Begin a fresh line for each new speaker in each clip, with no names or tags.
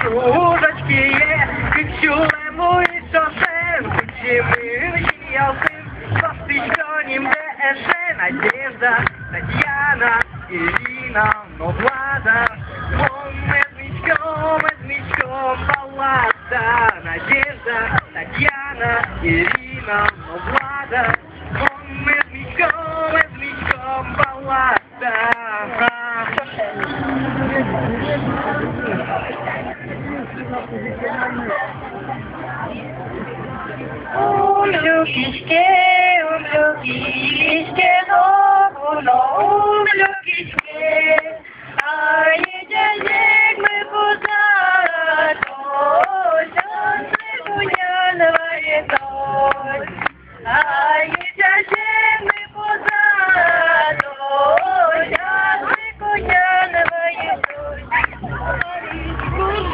Чужачки є, відчулемо і сосен, кучими ялцем, пластичонім ДС, Надежда, Татьяна, Ирина, но Влада, медмичком, баллада, Надежда, Татьяна, Ирина, но Влада, медмичком, баллада.
Умлюкичке, умлюкичке, а едем мы куда-то, солнце буянывает ночь, а едем мы куда-то, солнце буянывает ночь,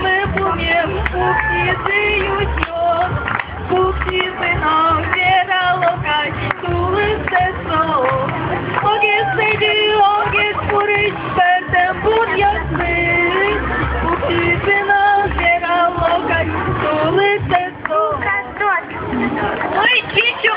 мы будем птицы уйдем. Купи нам вера стесно, оги сиди, оги спорить, пердем буд ясний. Купи нам вера стесно. Ой, чичу,